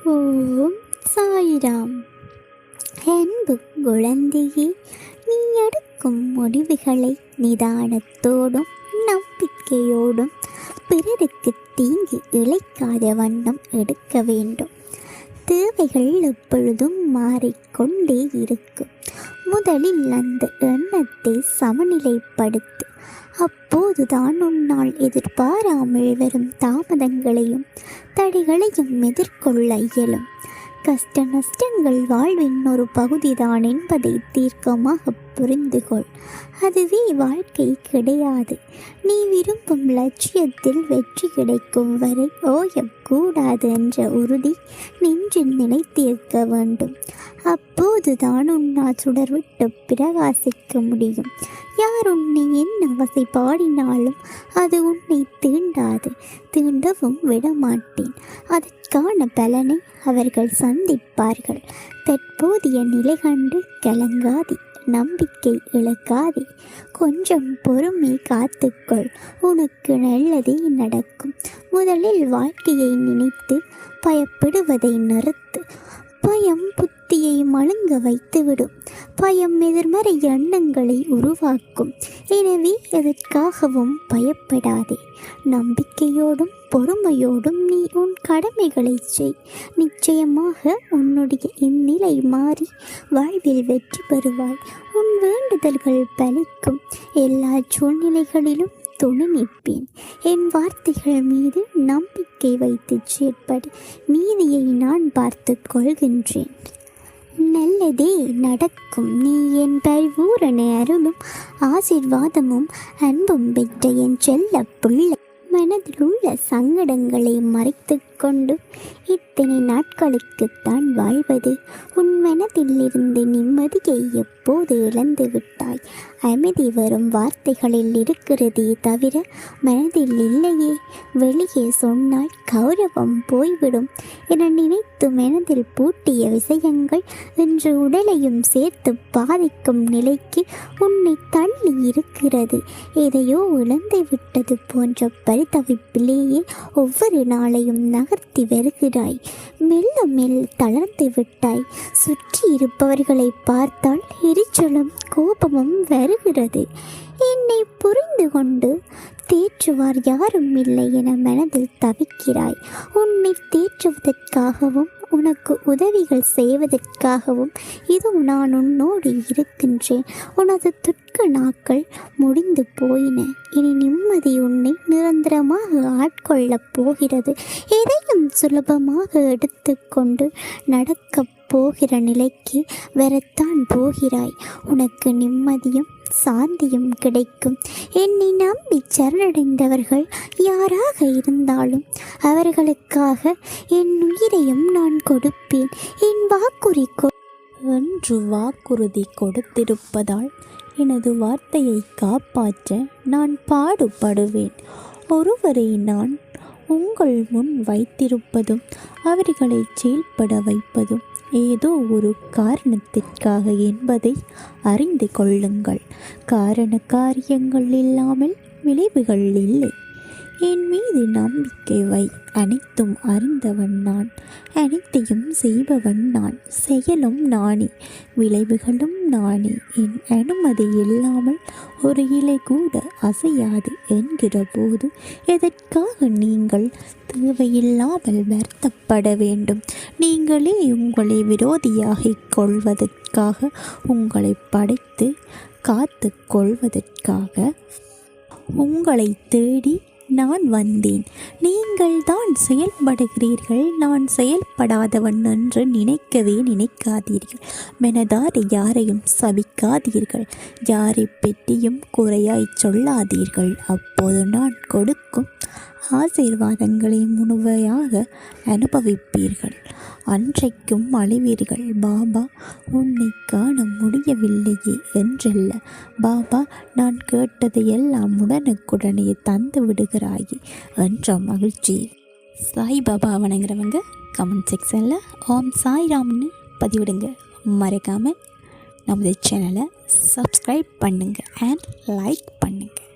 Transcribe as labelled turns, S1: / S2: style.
S1: ஓம் சாய்ராம். அன்பு குழந்தையே, நீ எடுக்கும் முடிவுகளை நிதானத்தோடும் நம்பிக்கையோடும் பிறருக்கு தீங்கு இழைக்காத வண்ணம் எடுக்க வேண்டும். தேவைகள் எப்பொழுதும் மாறிக்கொண்டே இருக்கும். முதலில் அந்த எண்ணத்தை சமநிலைப்படுத்து. அப்போதுதான் உன்னால் எதிர்பாராமல் வரும் தாமதங்களையும் தடைகளையும் எதிர்கொள்ள இயலும். கஷ்ட நஷ்டங்கள் வாழ்வின் ஒரு பகுதிதான் என்பதை தீர்க்கமாக புரிந்துகொள். அதுவே வாழ்க்கை கிடையாது. நீ விரும்பும் லட்சியத்தில் வெற்றி கிடைக்கும் வரை ஓயக்கூடாது என்ற உறுதி நெஞ்சில் நிலைத்திருக்க வேண்டும். அப்போதுதான் உன்னால் சுடர்விட்டு பிரகாசிக்க முடியும். யார் உன்னை என்ன வசை பாடினாலும் அது உன்னை தீண்டாது, தீண்டவும் விடமாட்டேன். அதற்கான பலனை அவர்கள் சந்திப்பார்கள். தற்போதைய நிலை கண்டு கலங்காதே, நம்பிக்கை இழக்காதே. கொஞ்சம் பொறுமை காத்துக்கொள், உனக்கு நல்லதே நடக்கும். முதலில் வாழ்க்கையை நினைத்து பயப்படுவதை நிறுத்து. பயம் புத்தியை மழுங்க வைத்துவிடும். பயம் எதிர்மறை எண்ணங்களை உருவாக்கும். எனவே எதற்காகவும் பயப்படாதே. நம்பிக்கையோடும் பொறுமையோடும் நீ உன் கடமைகளை செய். நிச்சயமாக உன்னுடைய இந்நிலை மாறி வாழ்வில் வெற்றி பெறுவாய். உன் வேண்டுதல்கள் பலிக்கும். எல்லா சூழ்நிலைகளிலும் துணை நிற்பேன். என் வார்த்தைகள் மீது நம்பிக்கை வைத்து செயற்படு. மீதியை நான் பார்த்து கொள்கின்றேன். நல்லதே நடக்கும். நீ என் பரிபூரண அருளும் ஆசீர்வாதமும் அன்பும் பெற்ற என் செல்ல பிள்ளை. மனதில் உள்ள சங்கடங்களை மறைத்து கொண்டு இத்தனை நாட்களுக்குத்தான் வாழ்வது. உன் மனதில் இருந்து நிம்மதியை எப்போது இழந்து விட்டாய்? அமைதி வரும் வார்த்தைகளில் இருக்கிறதே தவிர மனதில் இல்லையே. வெளியே சொன்னால் கௌரவம் போய்விடும் என நினைத்து மனதில் பூட்டிய விஷயங்கள் இன்று உடலையும் சேர்த்து பாதிக்கும் நிலைக்கு உன்னை தள்ளி இருக்கிறது. எதையோ இழந்து விட்டது போன்ற பரிதவிப்பிலேயே ஒவ்வொரு நாளையும் நகர்த்தி வருகிறாய். மெல்ல மெல்ல தளர்ந்து விட்டாய். சுற்றி இருப்பவர்களை பார்த்தால் எரிச்சலும் கோபமும் வருகிறது. என்னை புரிந்து கொண்டு தேற்றுவார் யாரும் இல்லை என மனதில் தவிக்கிறாய். உன்னை தேற்றுவதற்காகவும் உனக்கு உதவிகள் செய்வதற்காகவும் இதோ நான் உன்னோடு இருக்கின்றேன். உனது துக்க நாட்கள் முடிந்து போயின. இனி நிம்மதி உன்னை நிரந்தரமாக ஆட்கொள்ளப் போகிறது. எதையும் சுலபமாக எடுத்துக்கொண்டு நடக்கப் போகிற நிலைக்கு வரத்தான் போகிறாய். உனக்கு நிம்மதியும் சாந்தியும் கிடைக்கும். என்னை நம்பி சரணடைந்தவர்கள் யாராக இருந்தாலும் அவர்களுக்காக என் உயிரையும் நான் கொடுப்பேன். என்
S2: என்று வாக்குறுதி கொடுத்திருப்பதால் எனது வார்த்தையை காப்பாற்ற நான் பாடுபடுவேன். ஒருவரை நான் உங்கள் முன் வைத்திருப்பதும் அவர்களை செயல்பட வைப்பதும் ஏதோ ஒரு காரணத்திற்காக என்பதை அறிந்து கொள்ளுங்கள். காரண காரியங்கள் இல்லாமல் விளைவுகள் இல்லை. என் மீது நம்பிக்கை வை. அனைத்தும் அறிந்தவன் நான், அனைத்தையும் செய்பவன் நான், செயலும் நானே, விளைவுகளும் நானே. என் அனுமதி இல்லாமல் ஒரு இலை கூட அசையாது என்கிற போது எதற்காக நீங்கள் தேவையில்லாமல் வருத்தப்பட வேண்டும்? நீங்களே உங்களை விரோதியாகிக் கொள்வதற்காக, உங்களை படைத்து காத்து கொள்வதற்காக உங்களை தேடி நான் வந்தேன். நீங்கள் தான் செயல்படுகிறீர்கள், நான் செயல்படாதவன் என்று நினைக்கவே நினைக்காதீர்கள். மனதார யாரையும் சபிக்காதீர்கள். யாரை பற்றியும் குறையாய் சொல்லாதீர்கள். அப்போது நான் கொடுக்கும் ஆசீர்வாதங்களை முழுமையாக அனுபவிப்பீர்கள். அன்றைக்கும் அழிவீர்கள். பாபா உன்னை காண முடியவில்லையே என்றல்ல, பாபா நான் கேட்டதையெல்லாம் உடனுக்குடனே தந்து விடுகிறாயே என்ற மகிழ்ச்சி. சாய்பாபா வணங்குறவங்க கமெண்ட் செக்ஷனில் ஓம் சாய்ராம்னு பதிவிடுங்க. மறக்காமல் நமது சேனலை சப்ஸ்கிரைப் பண்ணுங்கள் அண்ட் லைக் பண்ணுங்கள்.